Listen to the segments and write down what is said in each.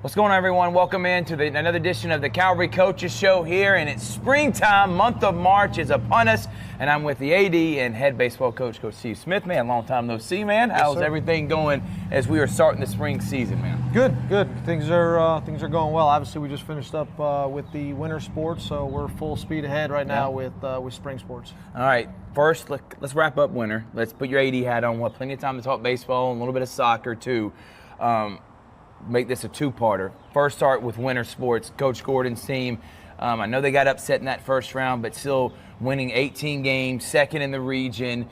What's going on, everyone? Welcome in to another edition of the Calvary Coaches Show here, and it's springtime. Month of March is upon us, and I'm with the AD and head baseball coach, Coach Steve Smith. Man, long time no see, man. How's everything going as we are starting the spring season, man? Good. Things are going well. Obviously, we just finished up with the winter sports, so we're full speed ahead right now with spring sports. All right. First, let's wrap up winter. Let's put your AD hat on. We'll have plenty of time to talk baseball and a little bit of soccer too. Make this a two-parter. First, start with winter sports. Coach Gordon's team, I know they got upset in that first round, but still winning 18 games, second in the region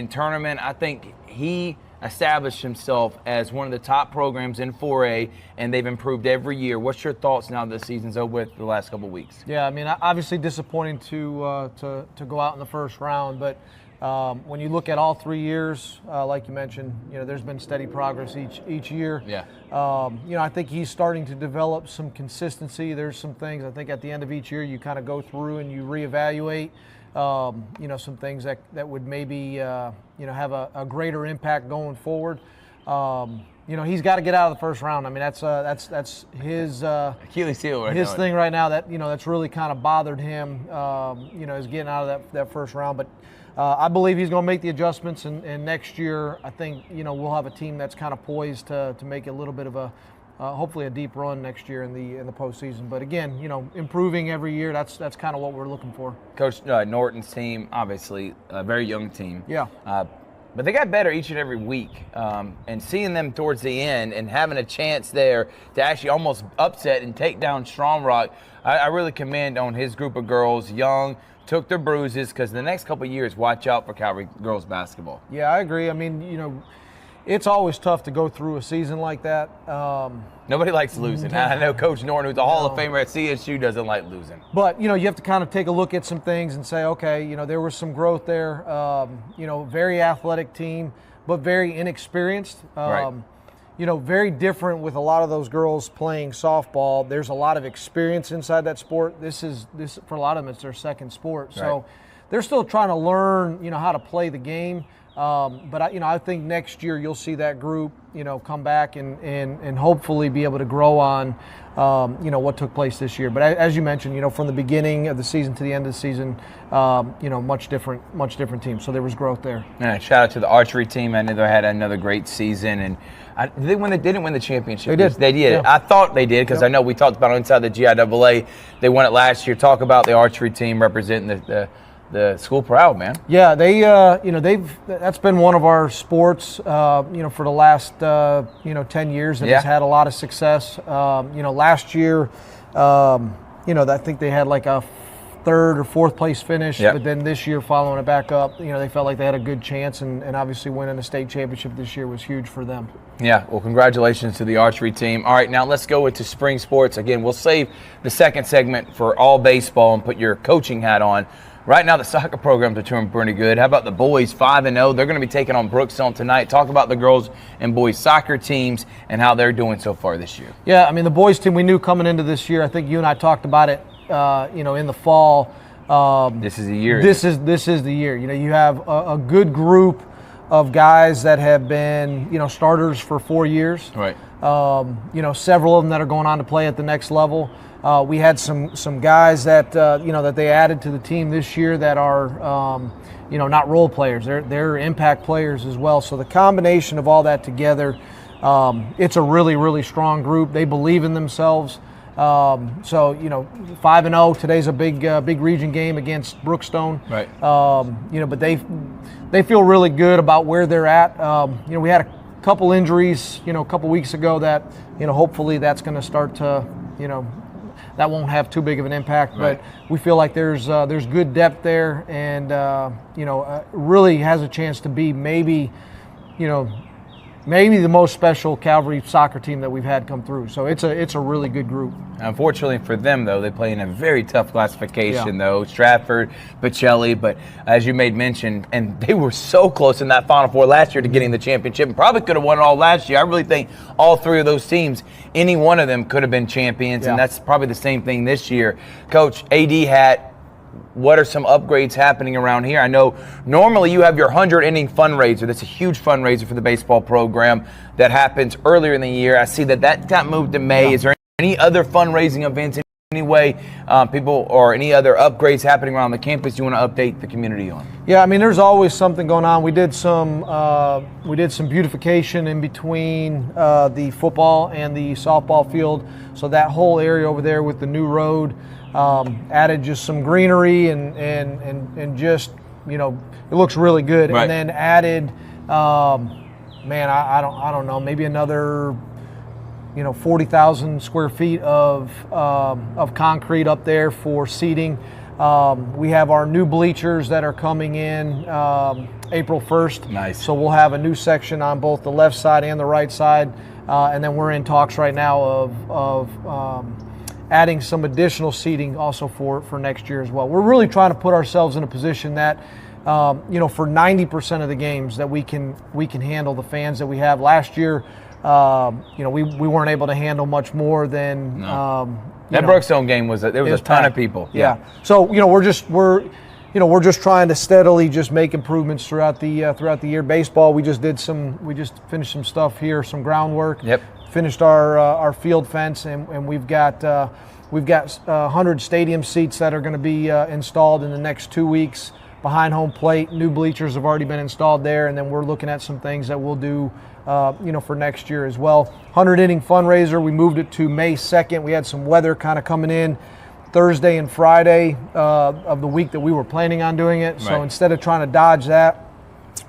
tournament. I think he established himself as one of the top programs in 4A, and they've improved every year. What's your thoughts now that the season's over with the last couple of weeks? Yeah, I mean, obviously disappointing to go out in the first round, but when you look at all 3 years, like you mentioned, there's been steady progress each year. Yeah. I think he's starting to develop some consistency. There's some things I think at the end of each year you kind of go through and you reevaluate. Some things that would maybe have a greater impact going forward. He's got to get out of the first round. I mean, that's his Achilles heel right his now. thing right now. That's really kind of bothered him. Is getting out of that first round, but. I believe he's going to make the adjustments, and next year I think we'll have a team that's kind of poised to make a little bit of a hopefully a deep run next year in the postseason. But again, improving every year. That's kind of what we're looking for. Coach Norton's team, obviously a very young team. Yeah. But they got better each and every week, and seeing them towards the end and having a chance there to actually almost upset and take down Strong Rock, I really commend on his group of girls, young. Took their bruises, because the next couple of years, watch out for Calvary girls basketball. Yeah, I agree. I mean, it's always tough to go through a season like that. Nobody likes losing. Yeah. I know Coach Norton, who's a Hall of Famer at CSU, doesn't like losing. But, you have to kind of take a look at some things and say, okay, there was some growth there. Very athletic team, but very inexperienced. Right. Very different with a lot of those girls playing softball. There's a lot of experience inside that sport. This for a lot of them, it's their second sport. Right. So they're still trying to learn, how to play the game. But I think next year you'll see that group, come back and hopefully be able to grow on, what took place this year. But as you mentioned, from the beginning of the season to the end of the season, much different team. So there was growth there. And shout out to the archery team. I know they had another great season, and they didn't win the championship. They did. They did. Yeah. I thought they did, because I know we talked about it inside the GIAA. They won it last year. Talk about the archery team representing the school proud, man. Yeah, that's been one of our sports, for the last 10 years, and has had a lot of success. Last year, I think they had like a third or fourth place finish, but then this year, following it back up, they felt like they had a good chance, and obviously winning the state championship this year was huge for them. Yeah, well, congratulations to the archery team. All right, now let's go into spring sports. Again, we'll save the second segment for all baseball and put your coaching hat on. Right now, the soccer programs are doing pretty good. How about the boys, 5-0? They're going to be taking on Brookstone tonight. Talk about the girls and boys soccer teams and how they're doing so far this year. Yeah, I mean, the boys team, we knew coming into this year. I think you and I talked about it, in the fall. This is the year. This is the year. You have a good group of guys that have been, starters for 4 years. Right. Several of them that are going on to play at the next level. We had some guys that that they added to the team this year that are not role players. They're impact players as well. So the combination of all that together, it's a really, really strong group. They believe in themselves. 5-0. Today's a big region game against Brookstone. Right. But they feel really good about where they're at. We had a couple injuries, a couple weeks ago that hopefully that's going to start to that won't have too big of an impact. Right. But we feel like there's good depth there, and really has a chance to be maybe the most special Calvary soccer team that we've had come through. So it's a really good group. Unfortunately for them, though, they play in a very tough classification, though. Stratford, Pacelli, but as you made mention, and they were so close in that Final Four last year to getting the championship, and probably could have won it all last year. I really think all three of those teams, any one of them could have been champions, and that's probably the same thing this year. Coach, AD hat, what are some upgrades happening around here? I know normally you have your 100-inning fundraiser. That's a huge fundraiser for the baseball program that happens earlier in the year. I see that got moved to May. Yeah. Is there any other fundraising events in any way, people, or any other upgrades happening around the campus you want to update the community on? Yeah, I mean, there's always something going on. We did some beautification in between the football and the softball field. So that whole area over there with the new road, added just some greenery and just, you know, it looks really good. Right. And then added, I don't know, maybe another, 40,000 square feet of concrete up there for seating. We have our new bleachers that are coming in April 1st. Nice. So we'll have a new section on both the left side and the right side. And then we're in talks right now of adding some additional seating also for next year as well. We're really trying to put ourselves in a position that, for 90% of the games that we can handle the fans that we have. Last year, we weren't able to handle much more than that Brookstone game was a ton of people. Yeah. So we're just trying to steadily just make improvements throughout the year. Baseball, we just finished some stuff here, some groundwork. Yep. Finished our field fence, and we've got 100 stadium seats that are going to be installed in the next 2 weeks behind home plate. New bleachers have already been installed there, and then we're looking at some things that we'll do for next year as well. 100-inning fundraiser, we moved it to May 2nd. We had some weather kind of coming in Thursday and Friday of the week that we were planning on doing it. So instead of trying to dodge that,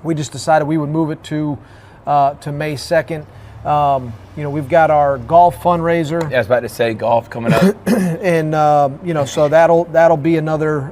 we just decided we would move it to May 2nd. We've got our golf fundraiser. Yeah, I was about to say golf coming up. And, so that'll be another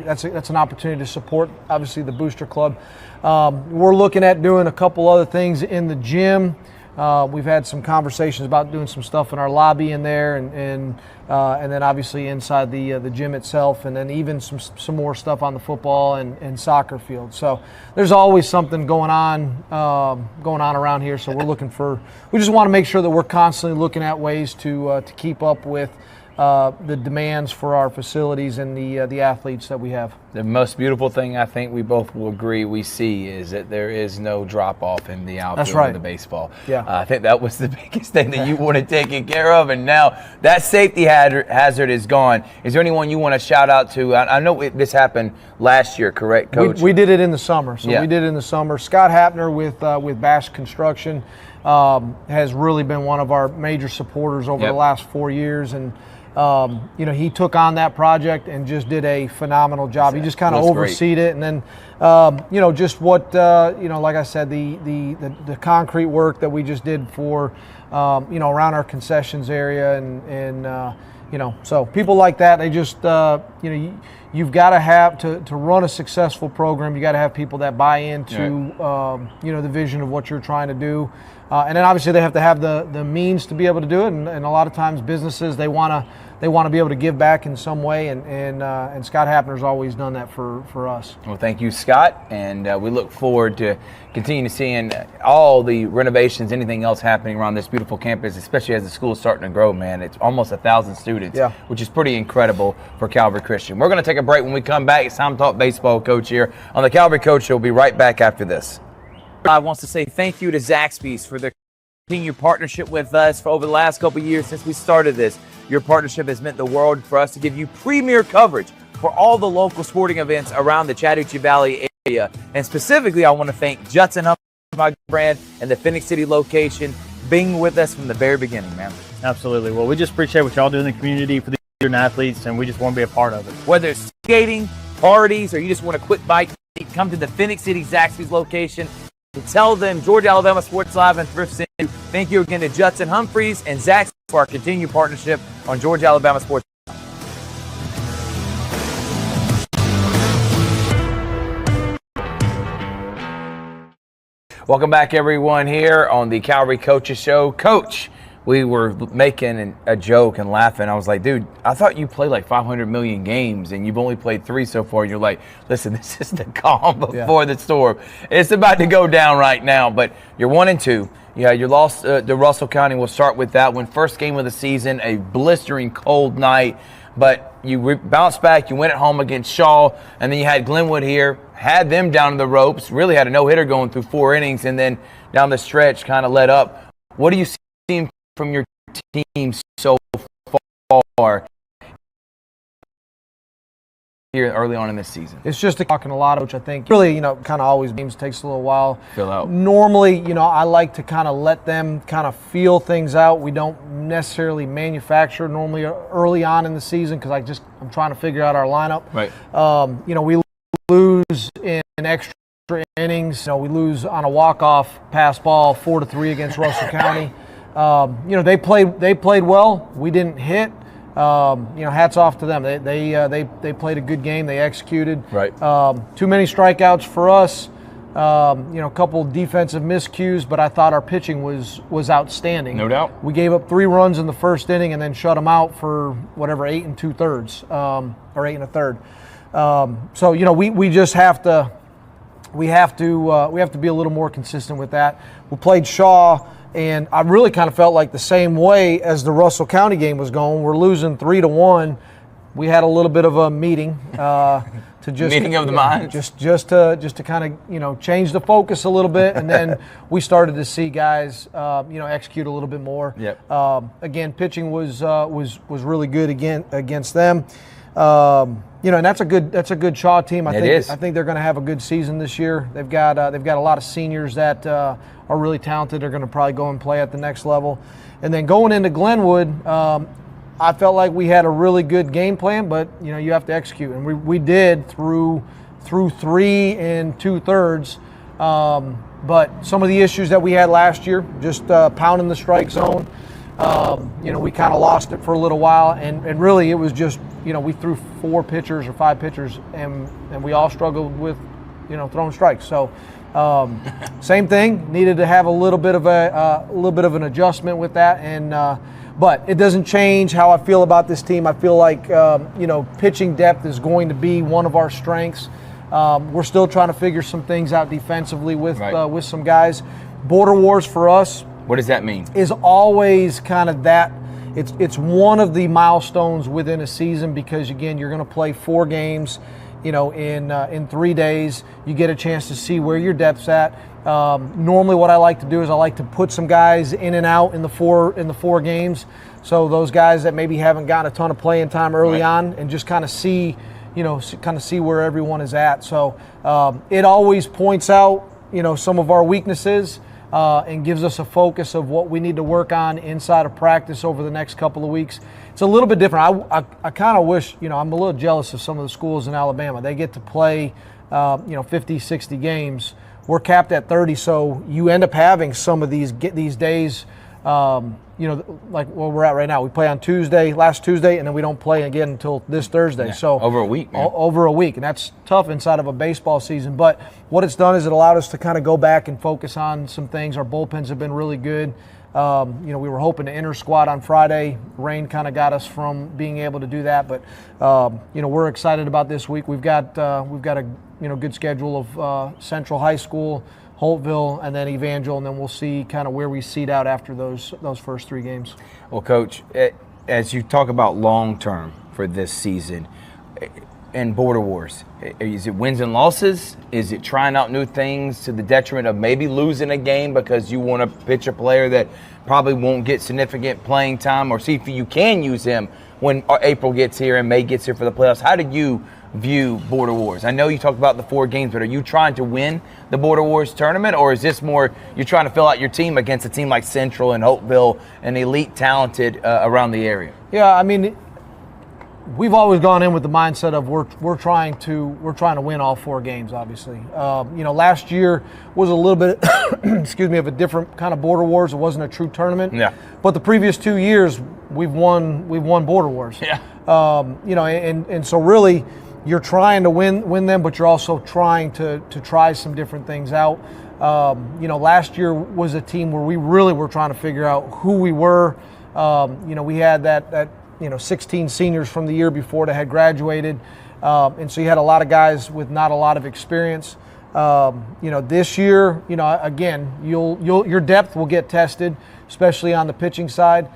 that's an opportunity to support, obviously, the Booster Club. We're looking at doing a couple other things in the gym. We've had some conversations about doing some stuff in our lobby in there, and then obviously inside the gym itself, and then even some more stuff on the football and soccer field. So there's always something going on around here. So we just want to make sure that we're constantly looking at ways to keep up with the demands for our facilities and the athletes that we have. The most beautiful thing I think we both will agree we see is that there is no drop-off in the outfield of the baseball. Yeah. I think that was the biggest thing that you wanted taken care of, and now that safety hazard is gone. Is there anyone you want to shout out to? I know this happened last year, correct, Coach? We did it in the summer. So we did it in the summer. Scott Hapner with Bash Construction has really been one of our major supporters over the last 4 years, and he took on that project and just did a phenomenal job. He just kind of overseed it, and then, just what, like I said, the concrete work that we just did for, around our concessions area, and so people like that, they just, you've got to have to run a successful program. You got to have people that buy into, the vision of what you're trying to do. And then obviously they have to have the means to be able to do it, and a lot of times businesses they want to be able to give back in some way, and Scott Hapner's always done that for us. Well, thank you, Scott, and we look forward to continuing to seeing all the renovations, anything else happening around this beautiful campus, especially as the school is starting to grow. Man, it's almost 1,000 students, which is pretty incredible for Calvary Christian. We're going to take a break. When we come back, it's time to talk baseball, Coach, here on the Calvary Coach Show. We'll be right back after this. I want to say thank you to Zaxby's for their continued partnership with us for over the last couple of years since we started this. Your partnership has meant the world for us to give you premier coverage for all the local sporting events around the Chattahoochee Valley area. And specifically, I want to thank Judson Humphrey, my brand, and the Phoenix City location being with us from the very beginning, man. Absolutely. Well, we just appreciate what y'all do in the community for the student athletes, and we just want to be a part of it. Whether it's skating, parties, or you just want a quick bite, come to the Phoenix City Zaxby's location. To tell them Georgia Alabama Sports Live and Thrift sent you. Thank you again to Judson Humphreys and Zaxby's for our continued partnership on Georgia Alabama Sports. Welcome back, everyone, here on the Calvary Coaches Show. Coach, we were making a joke and laughing. I was like, dude, I thought you played like 500 million games and you've only played 3 so far. You're like, listen, this is the calm before the storm. It's about to go down right now, but you're 1-2. Yeah, you lost to Russell County. We'll start with that one. First game of the season, a blistering cold night. But you bounced back, you went at home against Shaw, and then you had Glenwood here, had them down to the ropes, really had a no-hitter going through 4 innings, and then down the stretch kind of let up. What do you see from your team so far here early on in this season? It's just talking a lot, which I think really, kind of always games takes a little while. Fill out. Normally, I like to kind of let them kind of feel things out. We don't necessarily manufacture normally early on in the season because I'm trying to figure out our lineup. Right. We lose in extra innings. We lose on a walk-off pass ball 4-3 against Russell County. They played well. We didn't hit. Hats off to them. They played a good game. They executed. Right. Too many strikeouts for us. A couple defensive miscues, but I thought our pitching was outstanding. No doubt. We gave up 3 runs in the first inning and then shut them out for 8 2/3 or 8 1/3. So we just have to we have to be a little more consistent with that. We played Shaw. And I really kind of felt like the same way as the Russell County game was going. We're losing 3-1. We had a little bit of a meeting to just meeting of the minds, just to kind of change the focus a little bit, and then we started to see guys execute a little bit more. Yep. Again, pitching was really good against them. And that's a good Shaw team. I think they're going to have a good season this year. They've got a lot of seniors that are really talented. They're going to probably go and play at the next level. And then going into Glenwood, I felt like we had a really good game plan, but you have to execute, and we did through 3 2/3. But some of the issues that we had last year, just pounding the strike zone. We kind of lost it for a little while, and really it was just, we threw 4 pitchers or 5 pitchers, and we all struggled with, throwing strikes. So same thing, needed to have a little bit of an adjustment with that, and but it doesn't change how I feel about this team. I feel like pitching depth is going to be one of our strengths. We're still trying to figure some things out defensively with some guys. Border Wars for us. What does that mean? Is always kind of that. It's one of the milestones within a season because, again, you're going to play 4 games, in 3 days. You get a chance to see where your depth's at. Normally what I like to do is I like to put some guys in and out in the 4 games. So those guys that maybe haven't gotten a ton of playing time early on, and just kind of see where everyone is at. So it always points out, some of our weaknesses. And gives us a focus of what we need to work on inside of practice over the next couple of weeks. It's a little bit different. I kind of wish, I'm a little jealous of some of the schools in Alabama. They get to play, 50, 60 games. We're capped at 30, so you end up having some of these days, like where we're at right now. We play on last Tuesday, and then we don't play again until this Thursday. Yeah, so over a week, man. Over a week, and that's tough inside of a baseball season. But what it's done is it allowed us to kind of go back and focus on some things. Our bullpens have been really good. We were hoping to enter squad on Friday. Rain kind of got us from being able to do that, but we're excited about this week. We've got a good schedule of Central High School, Holtville, and then Evangel, and then we'll see kind of where we seed out after those first 3 games. Well, Coach, as you talk about long-term for this season and Border Wars, is it wins and losses? Is it trying out new things to the detriment of maybe losing a game because you want to pitch a player that probably won't get significant playing time, or see if you can use him when April gets here and May gets here for the playoffs? How do you view Border Wars? I know you talked about the 4 games, but are you trying to win the Border Wars tournament, or is this more you're trying to fill out your team against a team like Central and Holtville and elite talented around the area? Yeah, I mean, we've always gone in with the mindset of we're trying to win all 4 games. Obviously, last year was a little bit, of a different kind of Border Wars. It wasn't a true tournament. Yeah. But the previous 2 years, we've won Border Wars. Yeah. And so really, you're trying to win them, but you're also trying to try some different things out. Last year was a team where we really were trying to figure out who we were. We had that 16 seniors from the year before that had graduated, and so you had a lot of guys with not a lot of experience. This year, again, your depth will get tested, especially on the pitching side.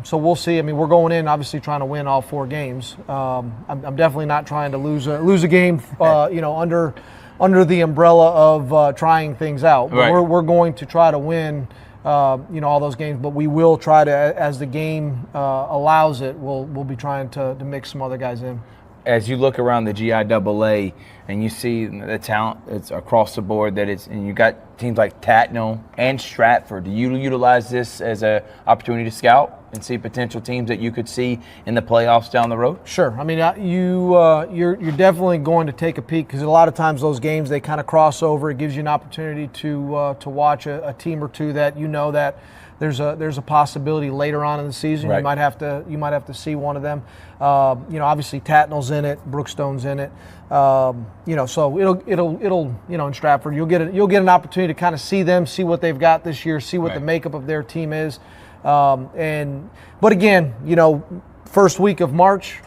So we'll see. I mean, we're going in obviously trying to win all 4 games. I'm definitely not trying to lose a game, under the umbrella of trying things out. But right. we're going to try to win, all those games. But we will try to, as the game allows it, we'll be trying to mix some other guys in. As you look around the GIAA and you see the talent, it's across the board and you got teams like Tatnall and Stratford. Do you utilize this as an opportunity to scout and see potential teams that you could see in the playoffs down the road? Sure. I mean, you're definitely going to take a peek, because a lot of times those games, they kind of cross over. It gives you an opportunity to watch a team or two that that there's a possibility later on in the season. Right. You might have to see one of them. Obviously Tatnall's in it, Brookstone's in it. So it'll in Stratford you'll get an opportunity to kind of see them, see what they've got this year, see what the makeup of their team is. But again, first week of March,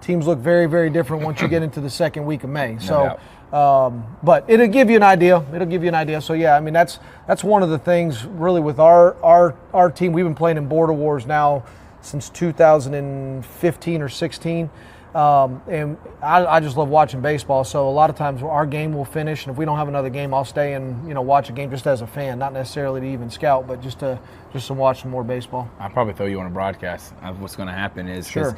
teams look very, very different once you get into the second week of May. So. But it'll give you an idea. So yeah, I mean that's one of the things really with our team. We've been playing in Border Wars now since 2015 or 16, and I just love watching baseball. So a lot of times our game will finish, and if we don't have another game, I'll stay and watch a game just as a fan, not necessarily to even scout, but just to watch some more baseball. I'll probably throw you on a broadcast. What's going to happen is sure.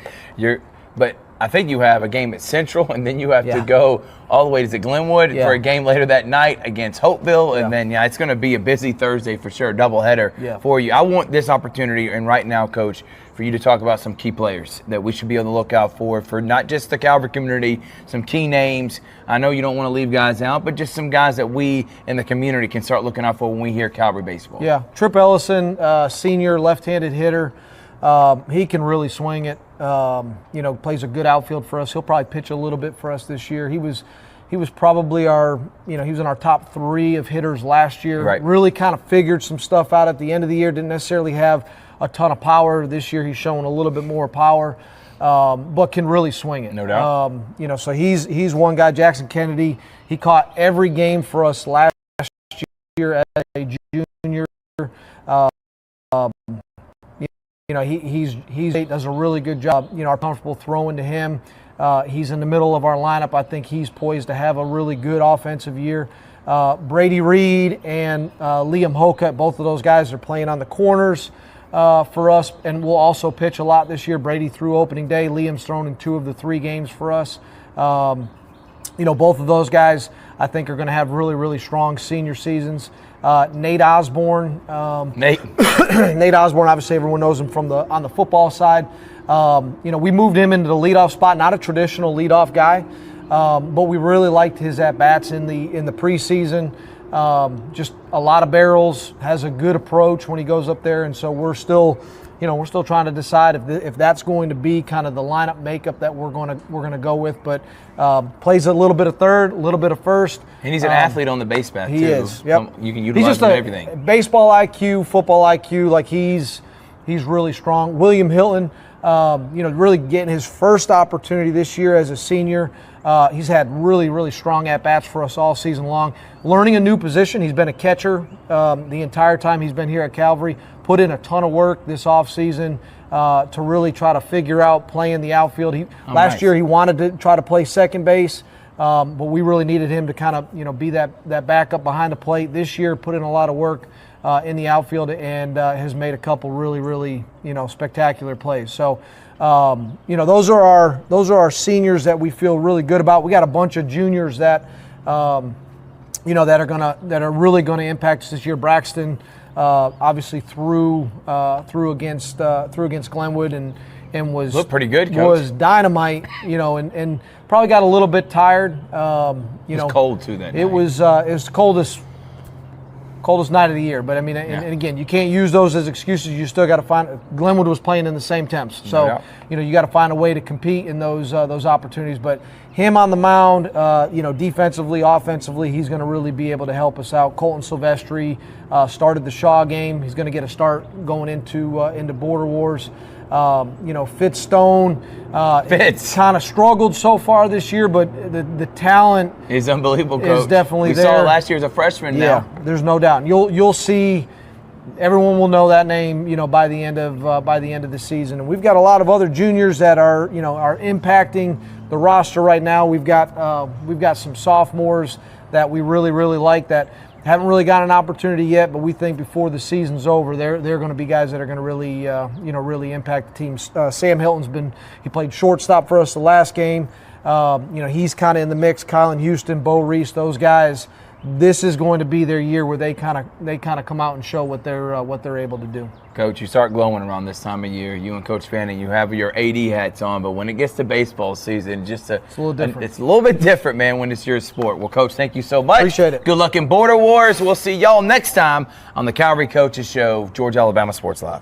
But I think you have a game at Central, and then you have to go all the way to Glenwood for a game later that night against Hopeville, and then it's going to be a busy Thursday for sure, doubleheader for you. I want this opportunity, and right now, Coach, for you to talk about some key players that we should be on the lookout for not just the Calvary community, some key names. I know you don't want to leave guys out, but just some guys that we in the community can start looking out for when we hear Calvary baseball. Yeah, Trip Ellison, senior left-handed hitter. He can really swing it. Plays a good outfield for us. He'll probably pitch a little bit for us this year. He was probably he was in our top 3 of hitters last year. Right. Really kind of figured some stuff out at the end of the year. Didn't necessarily have a ton of power. This year he's showing a little bit more power, but can really swing it. No doubt. So he's one guy. Jackson Kennedy, he caught every game for us last year as a junior. He does a really good job. Are comfortable throwing to him. He's in the middle of our lineup. I think he's poised to have a really good offensive year. Brady Reed and Liam Hoka, both of those guys are playing on the corners for us, and will also pitch a lot this year. Brady threw opening day. Liam's thrown in 2 of the 3 games for us. Both of those guys I think are going to have really, really strong senior seasons. Nate Osborne. Nate Osborne, obviously everyone knows him on the football side. We moved him into the leadoff spot, not a traditional leadoff guy, but we really liked his at-bats in the preseason. Just a lot of barrels, has a good approach when he goes up there, and so we're still trying to decide if that's going to be kind of the lineup makeup that we're going to go with. But plays a little bit of third, a little bit of first, and he's an athlete on the base path too. He is. Yep. You can utilize him in everything. Baseball IQ, football IQ, like he's really strong. William Hilton, really getting his first opportunity this year as a senior. He's had really, really strong at-bats for us all season long. Learning a new position. He's been a catcher the entire time he's been here at Calvary. Put in a ton of work this offseason to really try to figure out playing the outfield. Last year he wanted to try to play second base, but we really needed him to kind of be that backup behind the plate. This year put in a lot of work in the outfield and has made a couple really, really spectacular plays. So those are our seniors that we feel really good about. We got a bunch of juniors that that are really gonna impact us this year. Braxton obviously threw against Glenwood and was looked pretty good, Coach. Was dynamite, and probably got a little bit tired. It was cold too that night. It was coldest night of the year, but I mean, and again, you can't use those as excuses. You still got to find. Glenwood was playing in the same temps, so you got to find a way to compete in those opportunities. But him on the mound, defensively, offensively, he's going to really be able to help us out. Colton Silvestri started the Shaw game. He's going to get a start going into Border Wars. Fitz Stone kind of struggled so far this year, but the talent is unbelievable, Coach. Is definitely we there. We saw last year as a freshman now. Yeah, there's no doubt. You'll see everyone will know that name, by the end of the season. And we've got a lot of other juniors that are impacting the roster right now. We've got some sophomores that we really, really like that haven't really got an opportunity yet, but we think before the season's over, they're going to be guys that are going to really, really impact the team. Sam Hilton's he played shortstop for us the last game. He's kind of in the mix. Kylan Houston, Bo Reese, those guys. This is going to be their year where they kind of come out and show what they're able to do. Coach, you start glowing around this time of year. You and Coach Fanning, you have your AD hats on, but when it gets to baseball season, it's a little different. It's a little bit different, man, when it's your sport. Well, Coach, thank you so much. Appreciate it. Good luck in Border Wars. We'll see y'all next time on the Calvary Coaches Show, Georgia Alabama Sports Live.